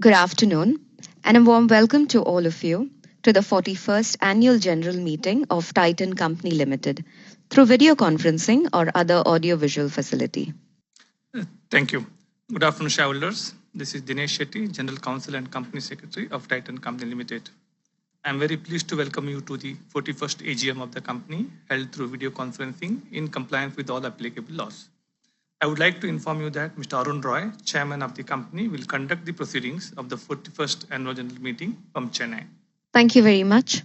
Good afternoon, and a warm welcome to all of you to the 41st Annual General Meeting of Titan Company Limited through video conferencing or other audio-visual facility. Thank you. Good afternoon, shareholders. This is Dinesh Shetty, General Counsel and Company Secretary of Titan Company Limited. I am very pleased to welcome you to the 41st AGM of the company held through video conferencing in compliance with all applicable laws. I would like to inform you that Mr. Arun Roy, Chairman of the company, will conduct the proceedings of the 41st Annual General Meeting from Chennai. Thank you very much.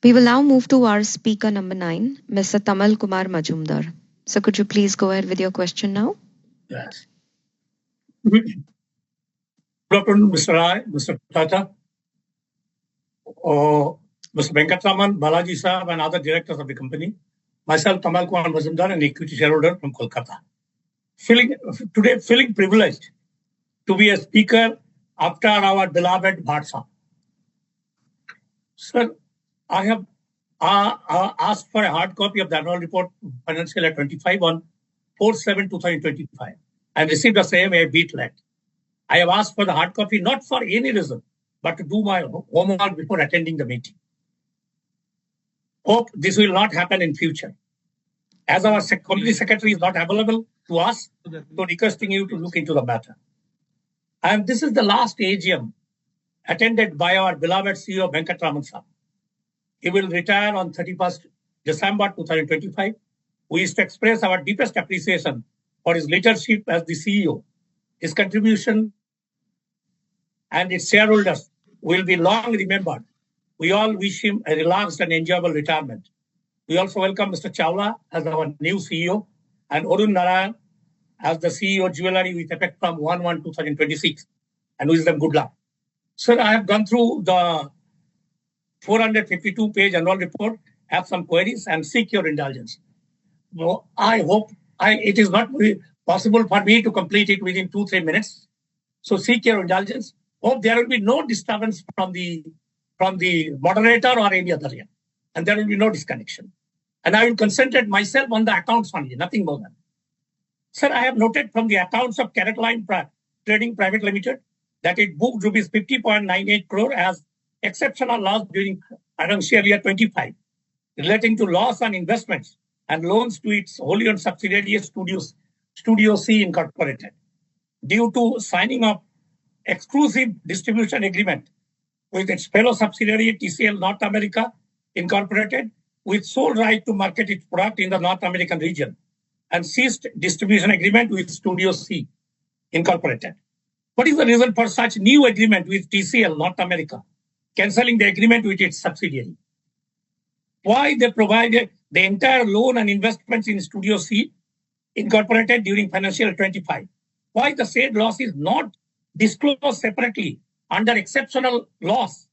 We will now move to our speaker number 9, Mr. Tamal Kumar Majumdar. So could you please go ahead with your question now? Yes. Good afternoon, Mr. Rai, Mr. Tata, Mr. Venkatraman, Balaji Saab, and other directors of the company. Myself, Tamal Kumar Majumdar, an equity shareholder from Kolkata. Feeling privileged to be a speaker after our beloved Bhatsha. Sir, I have asked for a hard copy of the annual report financial year 25 on 4/7/2025. I received the same a bit late. I have asked for the hard copy not for any reason, but to do my homework before attending the meeting. Hope this will not happen in future. As our company secretary is not available to us, so requesting you to look into the matter. And this is the last AGM attended by our beloved CEO Venkatraman Sir. He will retire on 31st December 2025. We wish to express our deepest appreciation for his leadership as the CEO. His contribution and its shareholders will be long remembered. We all wish him a relaxed and enjoyable retirement. We also welcome Mr. Chawla as our new CEO and Arun Narayan as the CEO Jewelry with effect from 1/1/2026, and wish them good luck. Sir, I have gone through the 452-page annual report, have some queries, and seek your indulgence. No, I hope it is not possible for me to complete it within 2-3 minutes. So seek your indulgence. Hope there will be no disturbance from the moderator or any other here. And there will be no disconnection. And I will concentrate myself on the accounts only, nothing more than. Sir, I have noted from the accounts of Carrot Line Trading Private Limited that it booked rupees 50.98 crore as exceptional loss during financial year 25, relating to loss on investments and loans to its wholly owned subsidiary Studio C Incorporated, due to signing of exclusive distribution agreement with its fellow subsidiary TCL North America Incorporated, with sole right to market its product in the North American region, and ceased distribution agreement with Studio C Incorporated. What is the reason for such new agreement with TCL North America, cancelling the agreement with its subsidiary? Why they provided the entire loan and investments in Studio C Incorporated during financial 25? Why the said loss is not disclosed separately under exceptional loss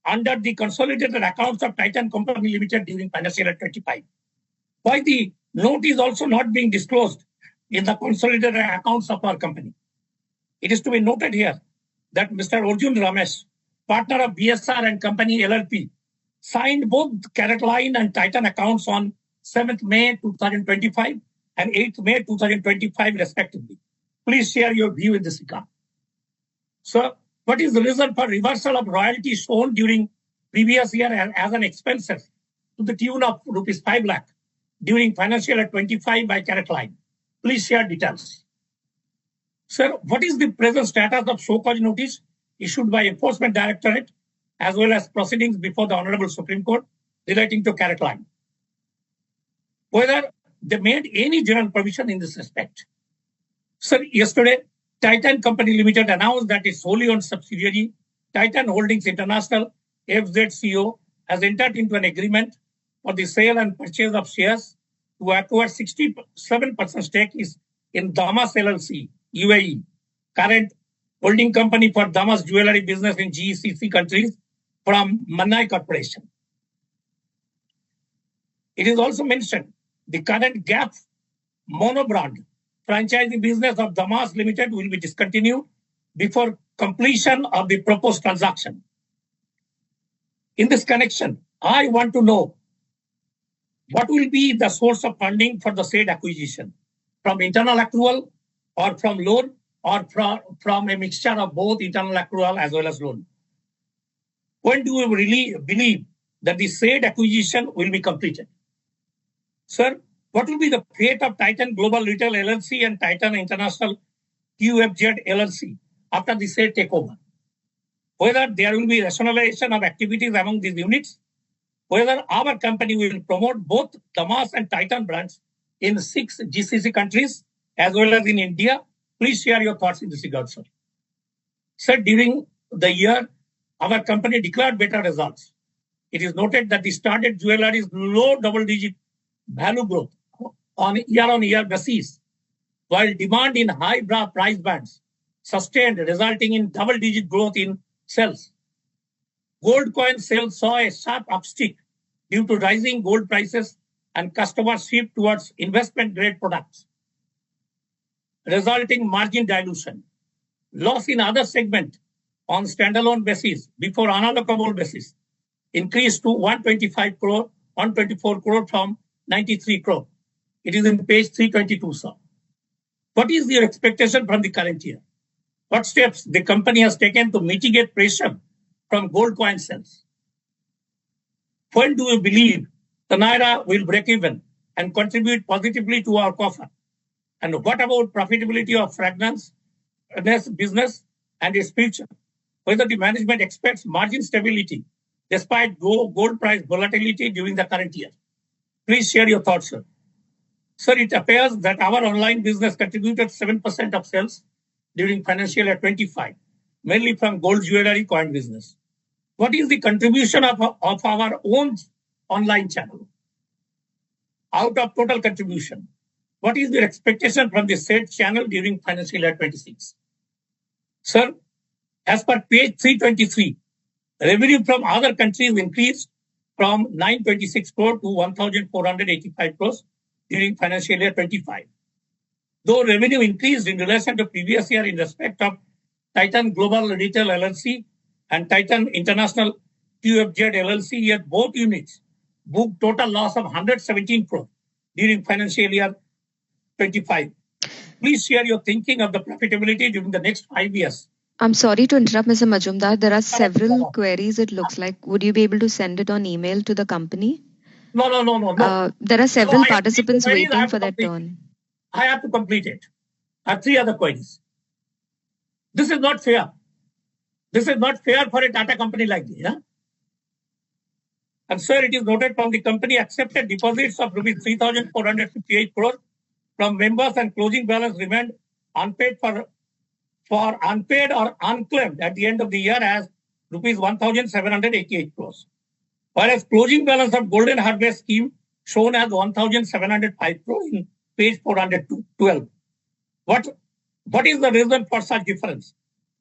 under the consolidated accounts of Titan Company Limited during financial year 25? Why the note is also not being disclosed in the consolidated accounts of our company? It is to be noted here that Mr. Arjun Ramesh, partner of BSR and Company LLP, signed both Carrot Line and Titan accounts on 7th May 2025 and 8th May 2025 respectively. Please share your view in this regard. Sir, what is the reason for reversal of royalty shown during previous year as an expenses to the tune of rupees 5 lakh during financial year 25 by Carrot Line? Please share details. Sir, what is the present status of show cause notice issued by Enforcement Directorate as well as proceedings before the Honorable Supreme Court relating to Carrot Line? Whether they made any general provision in this respect? Sir, yesterday, Titan Company Limited announced that its wholly owned subsidiary, Titan Holdings International, FZCO, has entered into an agreement for the sale and purchase of shares to acquire 67% stake in Damas LLC, UAE, current holding company for Damas jewelry business in GCC countries, from Mannai Corporation. It is also mentioned the current Gap monobrand franchising business of Damas Limited will be discontinued before completion of the proposed transaction. In this connection, I want to know what will be the source of funding for the said acquisition, from internal accrual or from loan, or from a mixture of both internal accrual as well as loan? When do we really believe that the said acquisition will be completed? Sir, what will be the fate of Titan Global Retail LLC and Titan International QFZ LLC after the said takeover? Whether there will be rationalization of activities among these units, whether our company will promote both Damas and Titan brands in 6 GCC countries as well as in India. Please share your thoughts in this regard, sir. Sir, during the year, our company declared better results. It is noted that the started jewelry's low double-digit value growth on year-on-year basis, while demand in high price bands sustained, resulting in double-digit growth in sales. Gold coin sales saw a sharp upstick due to rising gold prices and customer shift towards investment-grade products, resulting margin dilution. Loss in other segment on standalone basis before unallocable basis increased to 124 crore from 93 crore. It is in page 322, sir. What is your expectation from the current year? What steps the company has taken to mitigate pressure from gold coin sales? When do you believe the Naira will break even and contribute positively to our coffer? And what about profitability of fragrance business and its future? Whether the management expects margin stability despite gold price volatility during the current year? Please share your thoughts, sir. Sir, it appears that our online business contributed 7% of sales during financial year 25, mainly from gold jewelry coin business. What is the contribution of our own online channel out of total contribution? What is your expectation from the said channel during financial year 26? Sir, as per page 323, revenue from other countries increased from 926 crore to 1,485 crores during financial year 25. Though revenue increased in relation to previous year in respect of Titan Global Retail LLC and Titan International QFZ LLC, yet both units booked total loss of 117 crore during financial year 25. Please share your thinking of the profitability during the next 5 years. I'm sorry to interrupt, Mr. Majumdar. There are several queries, it looks like. Would you be able to send it on email to the company? No. There are several participants waiting for that turn. I have to complete it. I have 3 other queries. This is not fair. This is not fair for a Tata company like this. Yeah? And sir, it is noted from the company accepted deposits of rupees 3,458 crore from members and closing balance remained unpaid for unpaid or unclaimed at the end of the year as rupees 1,788 crores. Whereas closing balance of Golden Harvest scheme shown as 1,705 crore in page 412. What is the reason for such difference?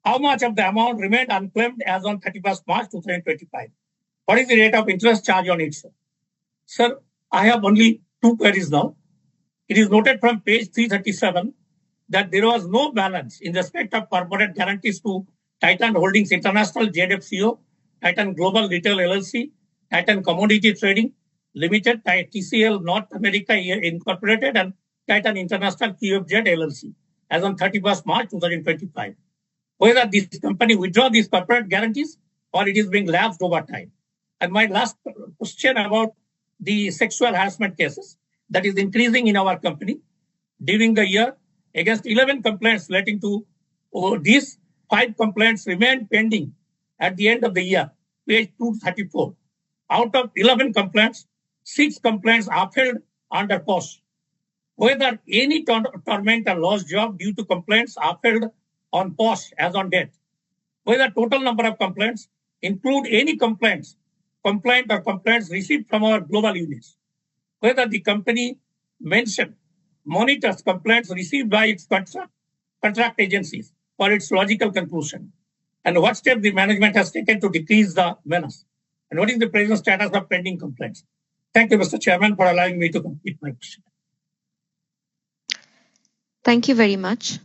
How much of the amount remained unclaimed as on 31st March 2025? What is the rate of interest charge on it, sir? Sir, I have only 2 queries now. It is noted from page 337 that there was no balance in respect of corporate guarantees to Titan Holdings International ZFCO, Titan Global Retail LLC, Titan Commodity Trading Limited, TCL North America Incorporated, and Titan International QFZ LLC as on 31st March 2025. Whether this company withdraw these corporate guarantees or it is being lapsed over time. And my last question about the sexual harassment cases that is increasing in our company during the year. Against 11 complaints relating to these, 5 complaints remained pending at the end of the year, page 234. Out of 11 complaints, 6 complaints are upheld under POS. Whether any torment or lost job due to complaints are upheld on POS as on date. Whether total number of complaints include any complaint or complaints received from our global units. Whether the company mentioned monitors complaints received by its contract agencies for its logical conclusion, and what steps the management has taken to decrease the menace, and what is the present status of pending complaints. Thank you, Mr. Chairman, for allowing me to complete my question. Thank you very much.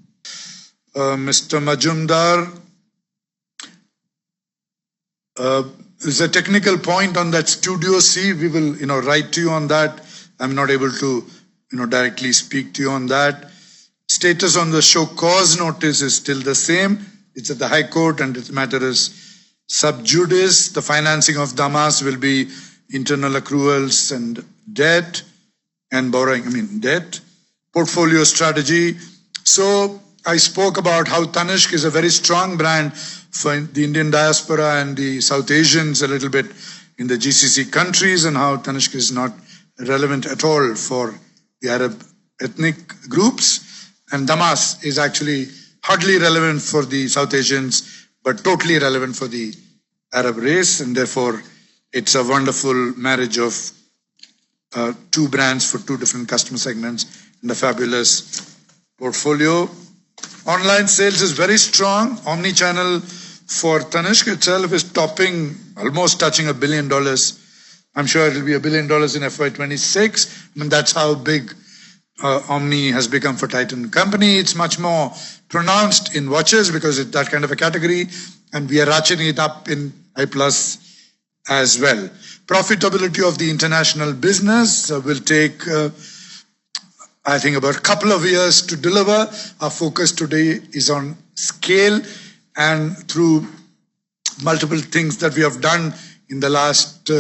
Mr. Majumdar, there's a technical point on that Studio C. We will, write to you on that. I'm not able to, directly speak to you on that. Status on the show cause notice is still the same. It's at the High Court and the matter is sub judice. The financing of Damas will be internal accruals and debt and borrowing, debt. Portfolio strategy. So I spoke about how Tanishq is a very strong brand for the Indian diaspora and the South Asians a little bit in the GCC countries, and how Tanishq is not relevant at all for the Arab ethnic groups. And Damas is actually hardly relevant for the South Asians, but totally relevant for the Arab race. And therefore, it's a wonderful marriage of two brands for two different customer segments and a fabulous portfolio. Online sales is very strong. Omni-channel for Tanishq itself is almost touching $1 billion. I'm sure it'll be $1 billion in FY26. That's how big Omni has become for Titan Company. It's much more pronounced in watches because it's that kind of a category, and we are ratcheting it up in I+ as well. Profitability of the international business will take, I think, about a couple of years to deliver. Our focus today is on scale, and through multiple things that we have done in the last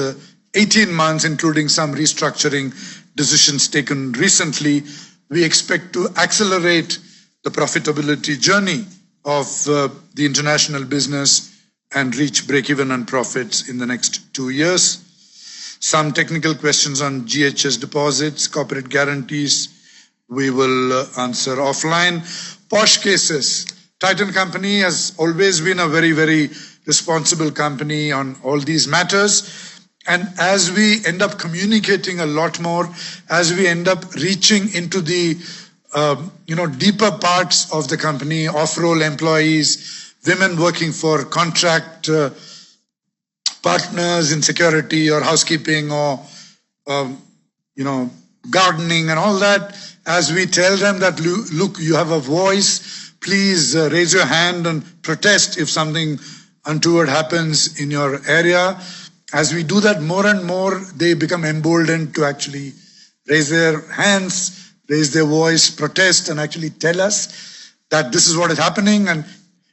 18 months, including some restructuring decisions taken recently, we expect to accelerate the profitability journey of the international business and reach break-even on profits in the next 2 years. Some technical questions on GHS deposits, corporate guarantees, we will answer offline. Posh cases. Titan Company has always been a very, very responsible company on all these matters. And as we end up communicating a lot more, as we end up reaching into the deeper parts of the company, off-role employees, women working for contract partners in security or housekeeping or gardening and all that, as we tell them that, look, you have a voice, please raise your hand and protest if something untoward happens in your area. As we do that more and more, they become emboldened to actually raise their hands, raise their voice, protest, and actually tell us that this is what is happening. And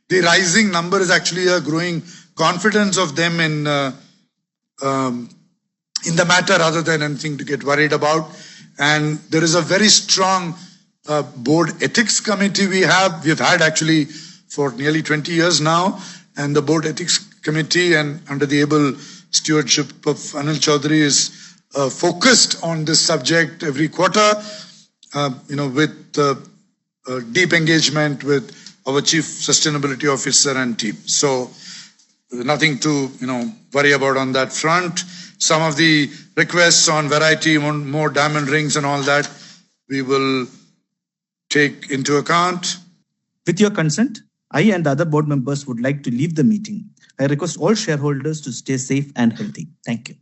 the rising number is actually a growing confidence of them in the matter rather than anything to get worried about. And there is a very strong board ethics committee we've had actually for nearly 20 years now. And the board ethics committee, and under the able stewardship of Anil Chaudhary, is focused on this subject every quarter, with deep engagement with our Chief Sustainability Officer and team. So nothing to worry about on that front. Some of the requests on variety, more diamond rings and all that, we will take into account. With your consent, I and the other board members would like to leave the meeting. I request all shareholders to stay safe and healthy. Thank you.